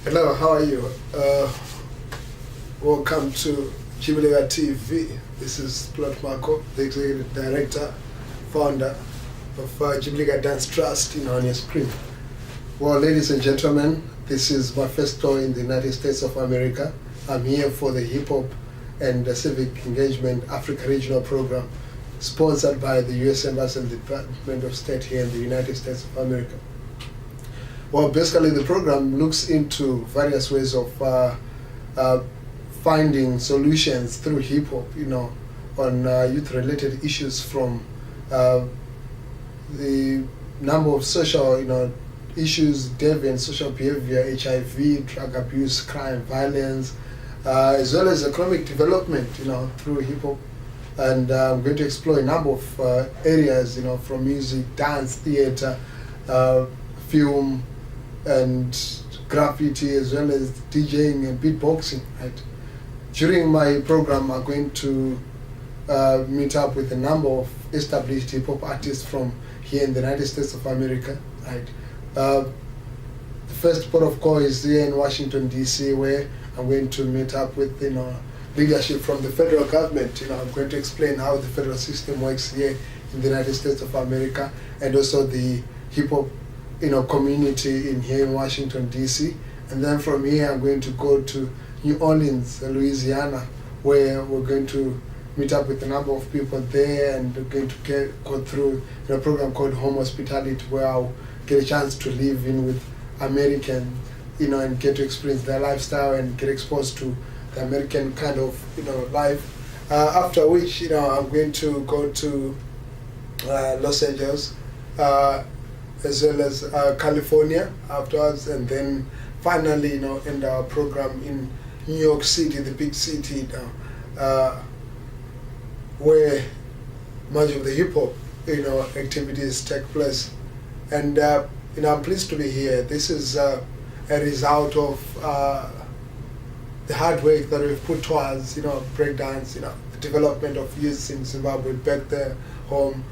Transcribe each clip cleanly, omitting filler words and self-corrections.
Hello, how are you? Welcome to Jibilika TV. This is Plot Mhako, the Executive Director, Founder of Jibilika Dance Trust on your screen. Well, ladies and gentlemen, this is my first tour in the United States of America. I'm here for the Hip Hop and Civic Engagement Africa Regional Program, sponsored by the U.S. Embassy and the Department of State here in the United States of America. Well, basically the program looks into various ways of finding solutions through hip hop, on youth-related issues, from the number of social, issues, deviant social behavior, HIV, drug abuse, crime, violence, as well as economic development, through hip hop. And I'm going to explore a number of areas, from music, dance, theater, film, and graffiti, as well as DJing and beatboxing. Right? During my program, I'm going to meet up with a number of established hip hop artists from here in the United States of America. Right? The first port of call is here in Washington, D.C., where I'm going to meet up with leadership from the federal government. I'm going to explain how the federal system works here in the United States of America, and also the hip hop community here in Washington, D.C. And then from here, I'm going to go to New Orleans, Louisiana, where we're going to meet up with a number of people there, and we're going to go through a program called Home Hospitality, where I'll get a chance to live in with Americans, and get to experience their lifestyle and get exposed to the American kind of, life. After which, I'm going to go to Los Angeles, as well as California afterwards, and then finally, end our program in New York City, the big city now, where much of the hip hop, activities take place. And I'm pleased to be here. This is a result of the hard work that we've put towards, breakdance, the development of youth in Zimbabwe back there home.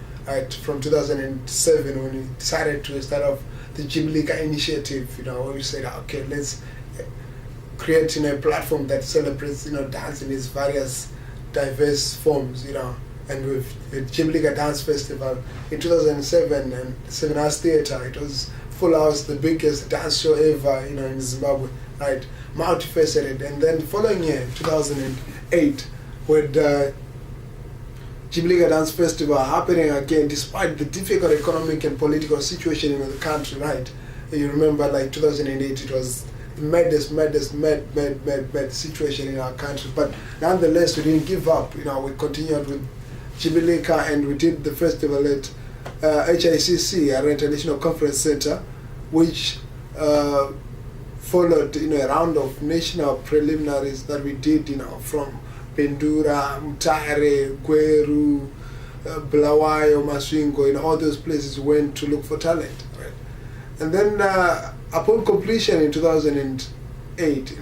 From 2007, when we decided to start off the Jibilika initiative, where we said, okay, let's create a platform that celebrates, dance in its various diverse forms, and with the Jibilika Dance Festival in 2007 and Seven Hours Theatre, it was full house, the biggest dance show ever, in Zimbabwe, right? Multifaceted. And then the following year, 2008, with Jibilika Dance Festival happening again, despite the difficult economic and political situation in the country, right? You remember, 2008, it was the maddest situation in our country. But nonetheless, we didn't give up. We continued with Jibilika, and we did the festival at HICC, our International Conference Center, which followed, a round of national preliminaries that we did, from Pendura, Mutare, Gweru, Bulawayo, Maswingo, all those places went to look for talent. Right? And then upon completion in 2008,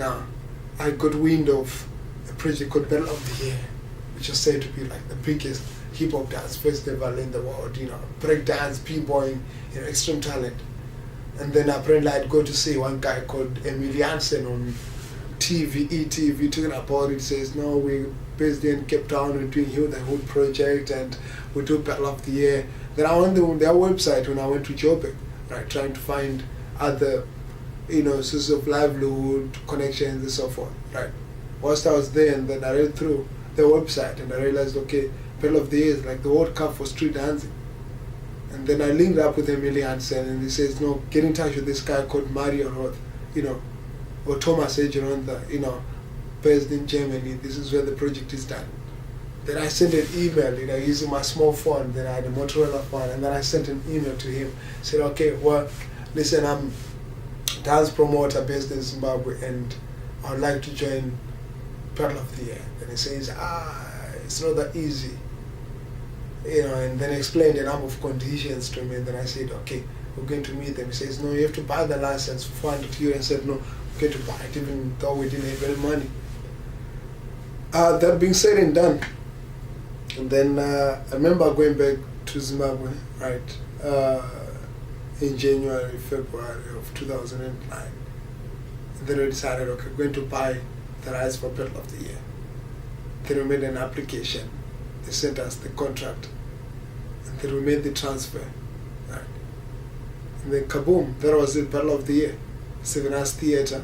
I got wind of a project called Battle of the Year, which is said to be the biggest hip hop dance festival in the world, break dance, b-boying, extreme talent. And then apparently I'd go to see one guy called Emil Jansen on TV, ETV, talking about it. Says, no, we're based in Cape Town, we're doing Heal the Hood project, and we do Battle of the Year. Then I went on their website when I went to Joburg, right, trying to find other, sources of livelihood, connections, and so forth, right. Whilst I was there, and then I read through their website, and I realized, okay, Battle of the Year is like the World Cup for street dancing. And then I linked up with Emily Hansen, and he says, no, get in touch with this guy called Mario Roth, or Thomas Egeronda, based in Germany. This is where the project is done. Then I sent an email, using my small phone. Then I had a Motorola phone, and then I sent an email to him. Said, okay, well, listen, I'm a dance promoter based in Zimbabwe, and I would like to join Battle of the Year. And he says, it's not that easy. And then explained a number of conditions to me. And then I said, okay, we're going to meet them. He says, no, you have to buy the license for 400 euros. I said, no, we're going to buy it, even though we didn't have any money. That being said and done, and then I remember going back to Zimbabwe, right, in January, February of 2009. Then we decided, okay, we're going to buy the rights for Battle of the Year. Then we made an application. They sent us the contract. And then we made the transfer. Right? And then kaboom, that was it, Battle of the Year. 7 Hours Theatre.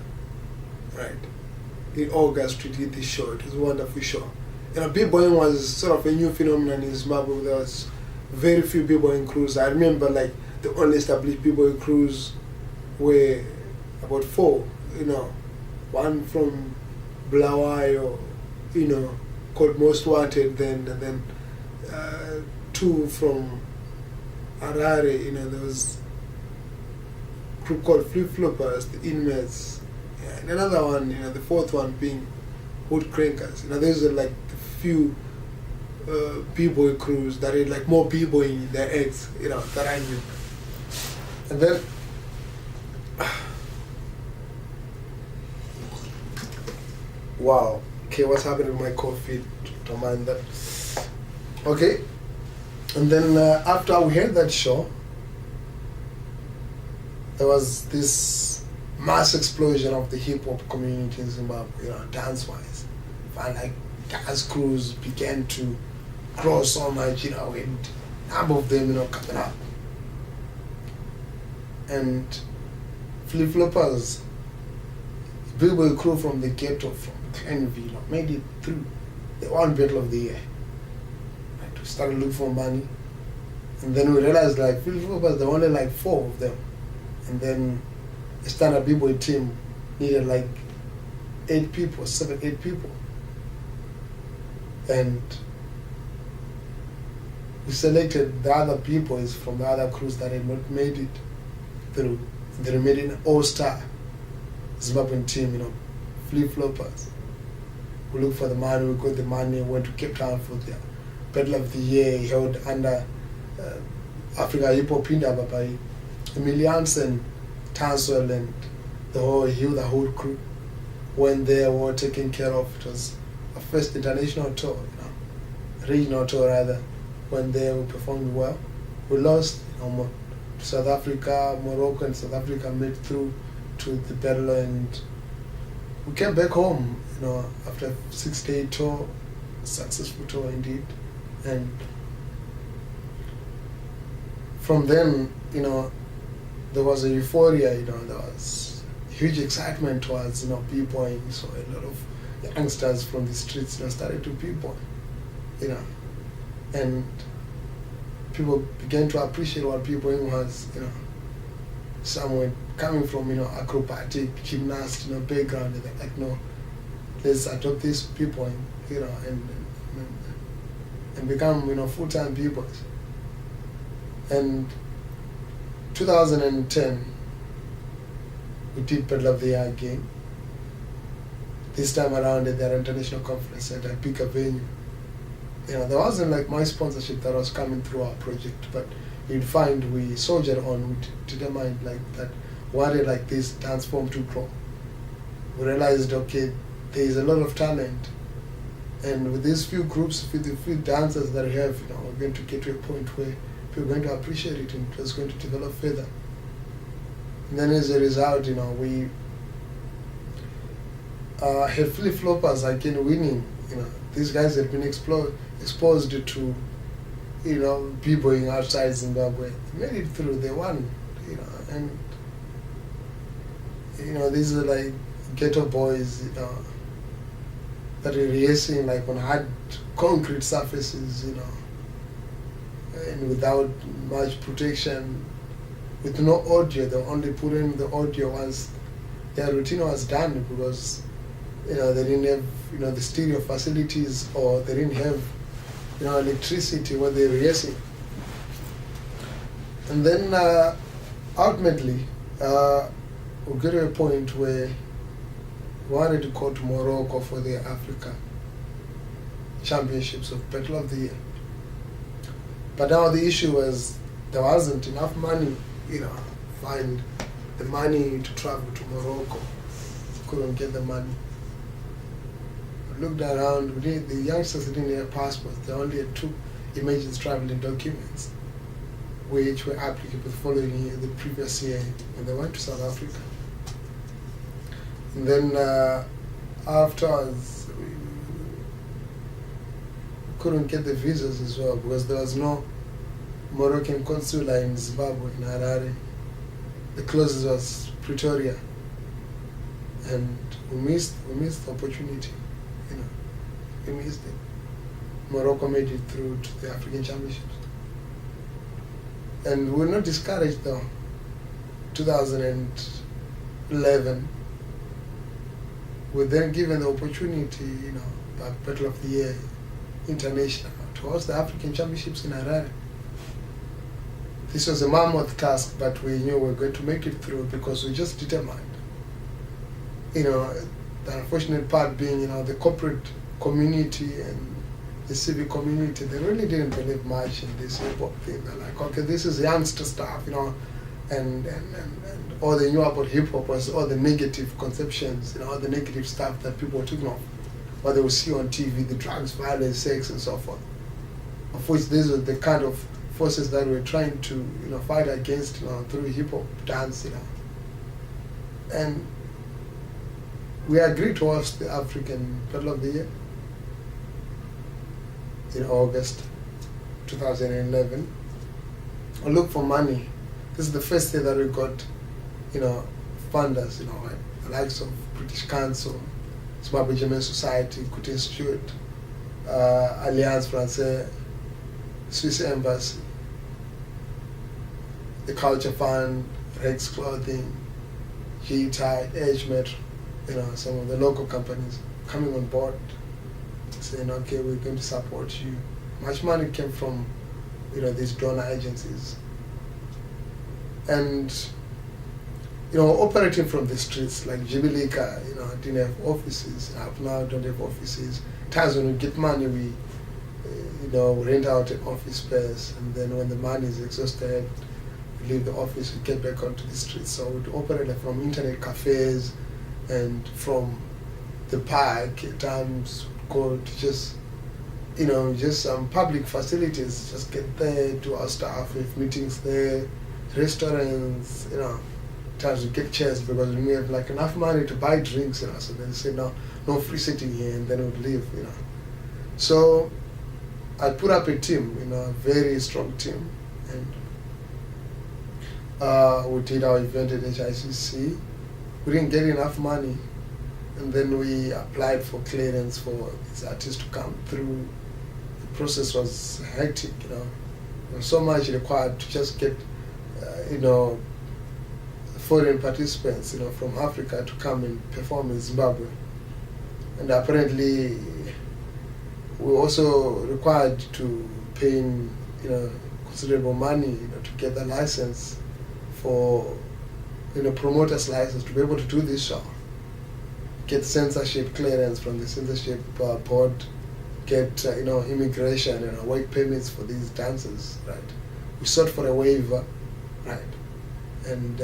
Right? In August we did this show. It was a wonderful show. B-boying was sort of a new phenomenon in Zimbabwe. There was very few b-boying crews. I remember like the only established b-boying crews were about 4, one from Bulawayo, called Most Wanted then, and then 2 from Harare, there was a group called Flip Floppers, the Inmates, and another one, the 4th one being Hood Crankers. Those are like the few b-boy crews that had like more b-boying in their eggs, that I knew. And then wow, okay, what's happening with my coffee? Don't mind that. Okay, and then after we had that show, there was this mass explosion of the hip-hop community in Zimbabwe, dance-wise. And like dance crews began to grow so much, with a number of them, coming up. And Flip Floppers, b-boy crew from the ghetto, from Glenville, made it through. They won Battle of the Year. Right, we started looking for money. And then we realized like Flip Floppers, there were only like 4 of them. And then a standard b-boy team needed like 8 people, 7, 8 people. And we selected the other b-boys from the other crews that had not made it through. And they made an all-star Zimbabwean team, Flip Floppers. We looked for the money, we got the money, went to Cape Town for the Battle of the Year held under Africa Hip Hop Indaba by Emiliansen, Tanswell, and the whole crew. When they were taken care of, it was our first international tour, regional tour rather. When they performed well, we lost to South Africa, Morocco, and South Africa made through to the battle, and we came back home, after a 6-day tour, successful tour indeed. And from then, there was a euphoria, there was huge excitement towards, b-boying. So a lot of youngsters from the streets, started to b-boy, and people began to appreciate what b-boying was, Some were coming from, acrobatic, gymnast, background, and they're like, no, let's adopt this b-boying, and become, full-time b-boys. And 2010, we did Battle of the Year again. This time around at their international conference at a bigger venue. There wasn't like my sponsorship that was coming through our project, but you'd find we soldiered on, we determined like that, wanted like this dance form to grow. We realized, okay, there is a lot of talent, and with these few groups, with the few dancers that we have, we're going to get to a point where people are going to appreciate it and it's going to develop further. And then as a result, we had Flip Floppers again winning. These guys had been exposed to, b-boying outside Zimbabwe. They made it through, they won, and, these are like ghetto boys, that are racing like on hard concrete surfaces, and without much protection, with no audio. They only put in the audio once their routine was done, because they didn't have the stereo facilities, or they didn't have electricity when they were racing. And then ultimately we got to a point where we wanted to go to Morocco for the Africa Championships of Battle of the Year. But now the issue was there wasn't enough money, find the money to travel to Morocco. Couldn't get the money. We looked around, the youngsters didn't have passports, they only had 2 emergency traveling documents, which were applicable the following year, the previous year, when they went to South Africa. And then afterwards, we couldn't get the visas as well because there was no Moroccan consular in Zimbabwe, in Harare. The closest was Pretoria. And we missed the opportunity, you know. We missed it. Morocco made it through to the African Championships. And we're not discouraged though. 2011, we're then given the opportunity, you know, by Battle of the Year International to host the African Championships in Harare. This was a mammoth task, but we knew we were going to make it through because we just determined. You know, the unfortunate part being, you know, the corporate community and the civic community, they really didn't believe much in this hip-hop thing. They're like, okay, this is youngster stuff, you know, and all they knew about hip-hop was all the negative conceptions, you know, all the negative stuff that people were talking of, what they would see on TV, the drugs, violence, sex, and so forth. Of which these are the kind of forces that we're trying to, you know, fight against, you know, through hip-hop dance, you know. And we agreed to host the African Battle of the Year in August 2011. I looked for money. This is the first day that we got, you know, funders, you know, like the likes of British Council, Zimbabwe German Society, Kuti Institute, Alliance Française, Swiss Embassy, the Culture Fund, Rex Clothing, G-Tide, Edge Metro, you know, some of the local companies coming on board, saying, okay, we're going to support you. Much money came from, you know, these donor agencies. And, you know, operating from the streets, like Jibilika, you know, didn't have offices. Up now, don't have offices. Times when we get money, we, you know, rent out an office space, and then when the money is exhausted, we leave the office, we get back onto the streets. So we operate from internet cafes and from the park. At times, go to just, you know, just some public facilities. Just get there, do our stuff, we have meetings there, restaurants, you know. Times we get chairs because we have like enough money to buy drinks, you know. So then they say no free sitting here, and then we'd leave, you know. So I put up a team, you know, a very strong team, and we did our event at HICC. We didn't get enough money, and then we applied for clearance for these artists to come through. The process was hectic, you know. There was so much required to just get, you know, foreign participants, you know, from Africa to come and perform in Zimbabwe. And apparently, we also required to pay in, you know, considerable money, you know, to get the license for, you know, promoter's license to be able to do this show. Get censorship clearance from the censorship board, get, you know, immigration and work permits for these dancers, right? We sought for a waiver, right? And,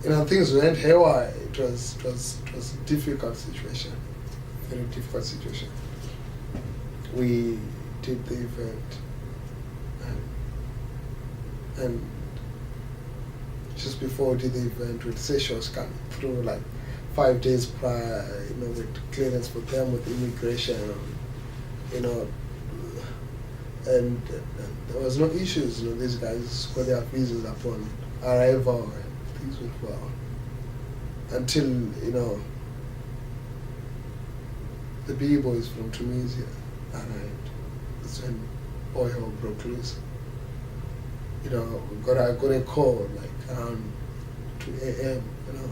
you know, things went haywire. It was a difficult situation, very difficult situation. We did the event, and just before we did the event, with sessions coming through like 5 days prior, you know, with clearance for them, with immigration, you know, and there was no issues. You know, these guys got their visas upon arrival, and things went well. Until, you know, the B-boys from Tunisia arrived. That's when oil broke loose. You know, I got a call like around 2 a.m., you know,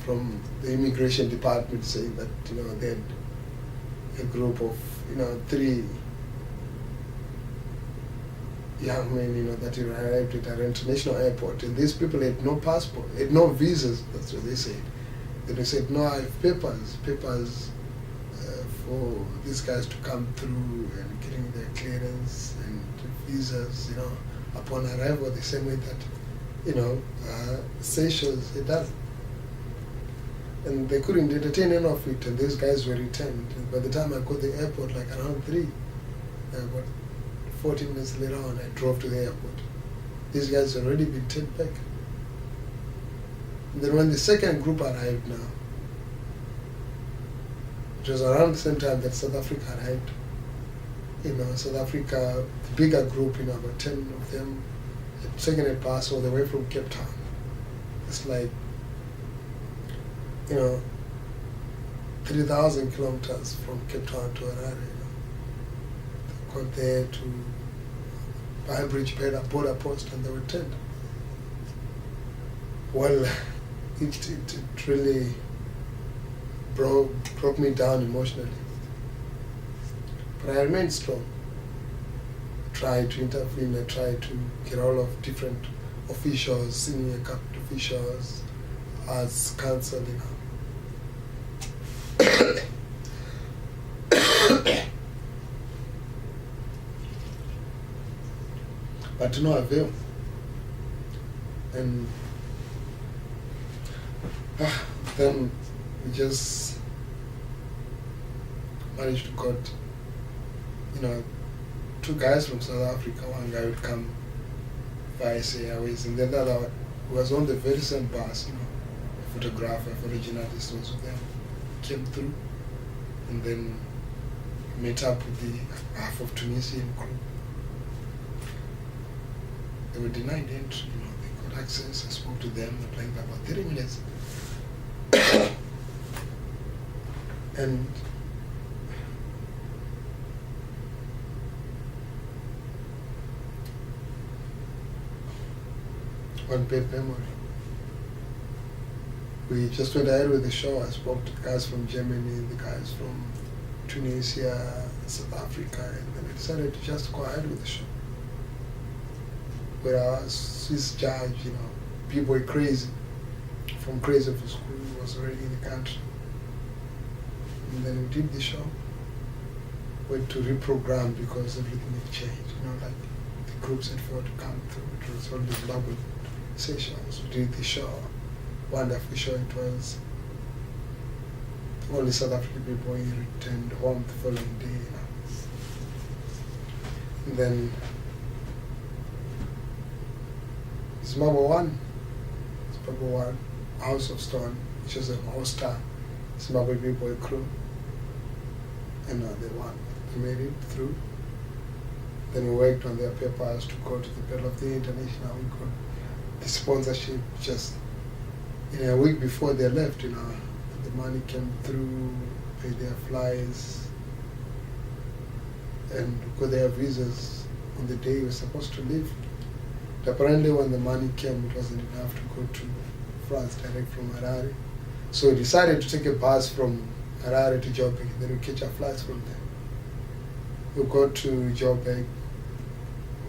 from the immigration department saying that, you know, they had a group of, you know, 3 young men, you know, that arrived at our international airport, and these people had no passport, had no visas. That's what they said. Then they said, no, I have papers for these guys to come through and getting their clearance and visas, you know, upon arrival, the same way that, you know, Seychelles had done. And they couldn't entertain any of it, and these guys were returned. And by the time I got to the airport, like around 3, about 40 minutes later on, I drove to the airport. These guys had already been taken back. And then when the second group arrived now, it was around the same time that South Africa arrived. South Africa, the bigger group, about 10 of them, had taken a bus all the way from Cape Town. It's like, 3,000 kilometers from Cape Town to Harare. They got there to Beitbridge border post, and they were turned. Well, it really broke me down emotionally. But I remained strong. I tried to intervene, I tried to get all of different officials, senior cabinet officials, as counsel, But to no avail. And then we just managed to got, 2 guys from South Africa. One guy would come via Airways, and then the other one was on the very same bus, a photographer, a photojournalist was with them, came through, and then met up with the half of Tunisian crew. They were denied entry, they got access. I spoke to them, playing for about 30 minutes. And one bad memory. We just went ahead with the show. I spoke to the guys from Germany, the guys from Tunisia, South Africa, and then we decided to just go ahead with the show. With our Swiss judge, people were crazy, from Crazy for School, was already in the country. And then we did the show. Went to reprogram because everything had changed. Like the groups had failed to come through. It was all the Zimbabwe sessions. We did the show. Wonderful show it was. All the South African people returned home the following day. And then Zimbabwe won, House of Stone, which was a host Zimbabwe people crew, and they won. They made it through. Then we worked on their papers to go to the Battle of the International. We got the sponsorship just in a week before they left. The money came through, paid their flights, and got their visas on the day we were supposed to leave. Apparently when the money came, it wasn't enough to go to France direct from Harare. So we decided to take a bus from Harare to Joburg, and then we catch our flights from there. We got to Joburg,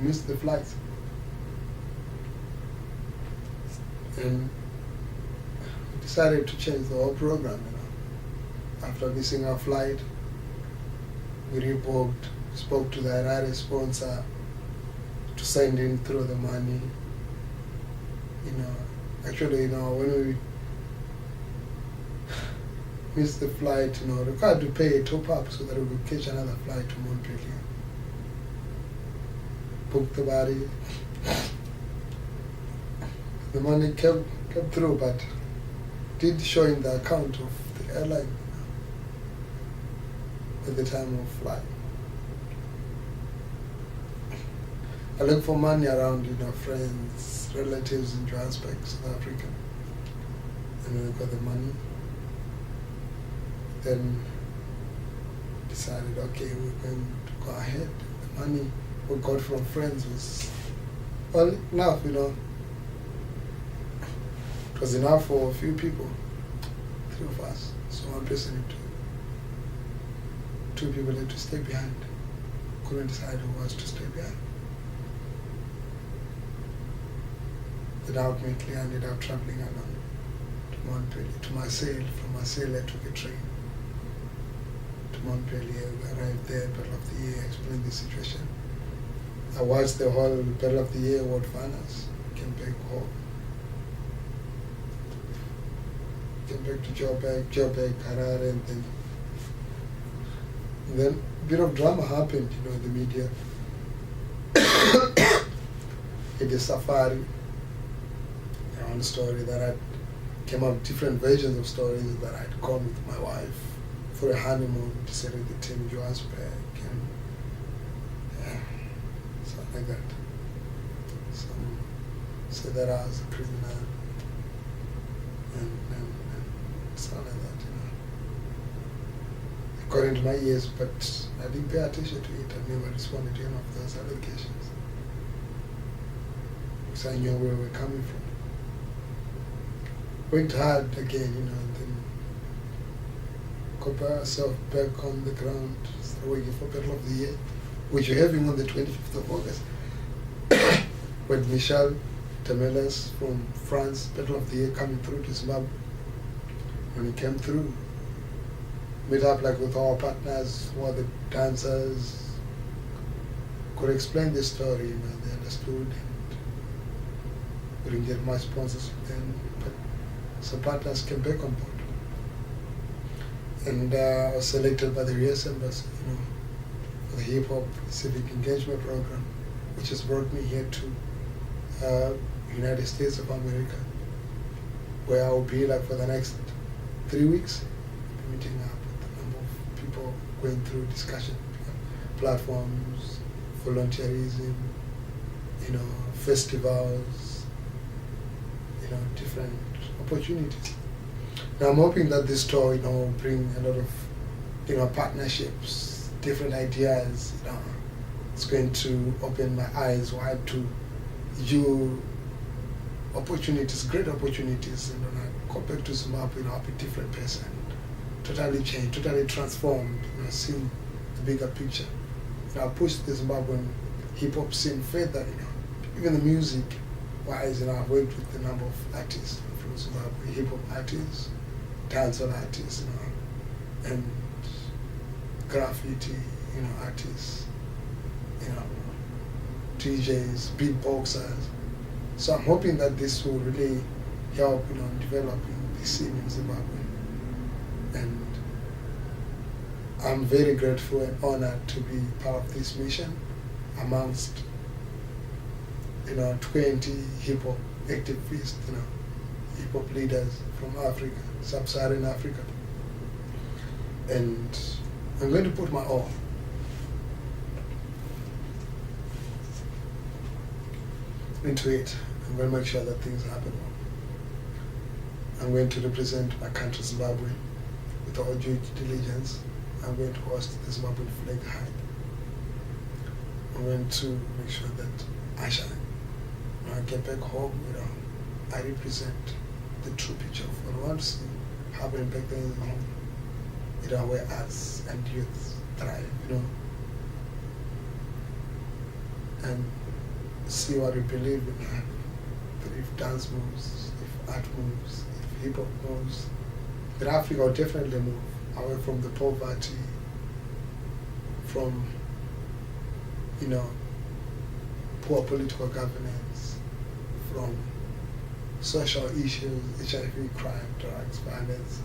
we missed the flights. And we decided to change the whole program, After missing our flight, we rebooked, spoke to the Harare sponsor, to send in through the money. Actually, when we missed the flight, required to pay a top-up so that we could catch another flight to Montpellier. Booked the body. The money came through, but did show in the account of the airline at the time of flight. I look for money around, friends, relatives in Johannesburg, South Africa. And when we got the money, then decided, okay, we're going to go ahead. The money we got from friends was enough, It was enough for a few people, 3 of us. So one person had to, 2 people had to stay behind. Couldn't decide who was to stay behind. Then ultimately I ended up traveling alone to Montpellier, to Marseille. From Marseille I took a train to Montpellier. We arrived there, Battle of the Year, explained the situation. I watched the whole Battle of the Year award finals, came back home. Came back to Joburg, Harare, and then a bit of drama happened, in the media. It is safari. One story that came up with different versions of stories that I'd gone with my wife for a honeymoon, decided the team Johannesburg, and yeah, something like that. Some say that I was a criminal, and something like that, according to my ears, but I didn't pay attention to it. I never responded to any of those allegations, because I knew where we were coming from. Worked hard again, and then got myself back on the ground, started working for Battle of the Year, which we're having on the 25th of August. With Michel Temeles from France, Battle of the Year coming through to Zimbabwe. When he came through, meet up with our partners, who are the dancers, could explain the story, they understood, and we didn't get much sponsorship then, but some partners came back on board. And I was selected by the US Embassy, for the Hip Hop Civic Engagement Program, which has brought me here to United States of America, where I will be for the next 3 weeks, meeting up with a number of people, going through discussion platforms, volunteerism, festivals, different opportunities. Now I'm hoping that this tour, will bring a lot of, partnerships, different ideas. It's going to open my eyes wide to opportunities, great opportunities. And when I go back to Zimbabwe, I'll be a different person, totally changed, totally transformed. Seeing the bigger picture. I'll push the Zimbabwean hip hop scene further. Even the music wise, I've worked with a number of artists from Zimbabwe, hip hop artists, dancehall artists, and graffiti, artists, DJs, beatboxers. So I'm hoping that this will really help, in developing the scene in Zimbabwe. And I'm very grateful and honored to be part of this mission amongst, 20 hip hop activists, hip hop leaders from Africa, sub-Saharan Africa. And I'm going to put my all into it. I'm going to make sure that things happen. I'm going to represent my country, Zimbabwe, with all due diligence. I'm going to host the Zimbabwean flag high. I'm going to make sure that I shine. When I get back home, I represent the true picture of what I want to see happening back there in home, where arts and youth thrive, and see what we believe in happen. But if dance moves, if art moves, if hip hop moves, then Africa will definitely move away from the poverty, from, poor political governance, from social issues, HIV, crime, drugs, violence.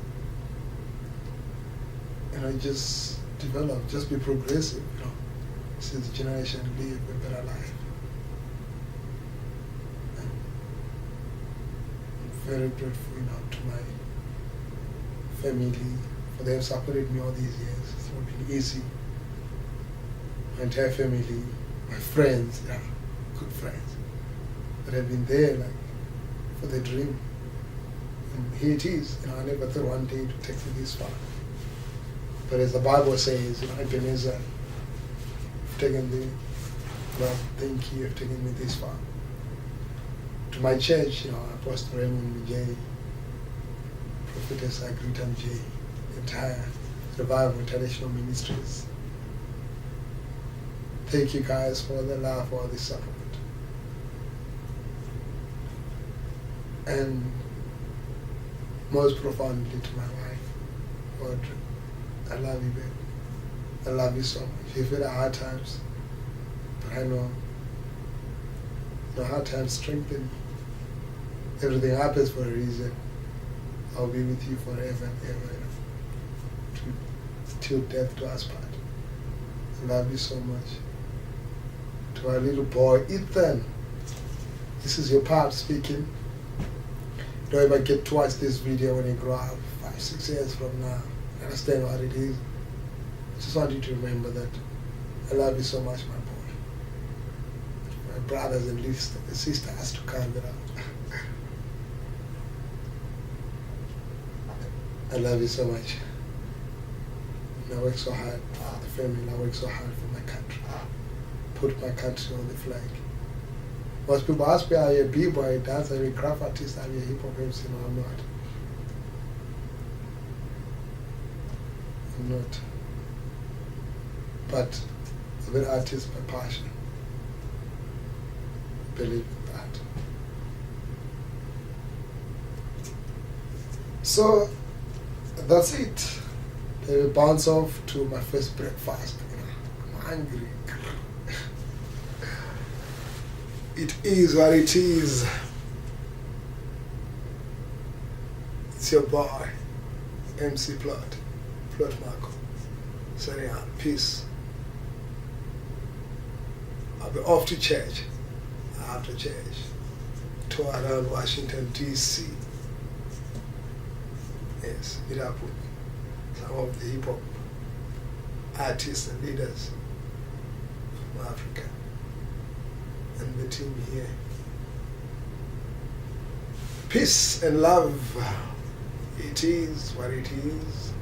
Just develop, just be progressive, see the generation live a better life. And I'm very grateful, to my family for they have supported me all these years. It's not been easy. My entire family, my friends, good friends, that have been there for the dream. And here it is. I never thought one day to take me this far. But as the Bible says, Ebenezer, you've taken me, thank you, you've taken me this far. To my church, Apostle Raymond J, Prophetess Agritam J, entire Revival International Ministries. Thank you guys for the love, for the support. And most profoundly to my wife, Audrey, I love you, babe. I love you so much. You've had hard times, but I know the hard times strengthen me. Everything happens for a reason. I'll be with you forever and ever, till death do us part. I love you so much. To our little boy, Ethan, this is your pop speaking. don't ever get to watch this video when you grow up 5-6 years from now. Understand what it is. I just want you to remember that I love you so much, my boy. My brothers and sisters to count it out. I love you so much. And I work so hard for the family. I work so hard for my country. Put my country on the flag. Most people ask me, are you a b-boy, dancer, are you a graph artist, are you a hip-hop MC? No, I'm not. I'm not. But I'm an artist by passion. Believe in that. So that's it. Let me bounce off to my first breakfast. I'm hungry. It is what it is. It's your boy, MC Plot Mhako. Saying peace. I'll be off to church. After church. Tour around Washington, D.C. Yes, meet up with some of the hip-hop artists and leaders from Africa. And the team here. Peace and love. It is what it is.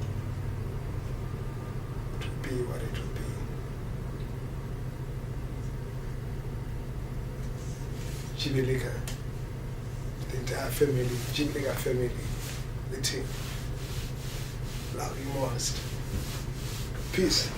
To be what it will be. Jibilika, the entire family, Jibilika family, the team. Love you most. Peace.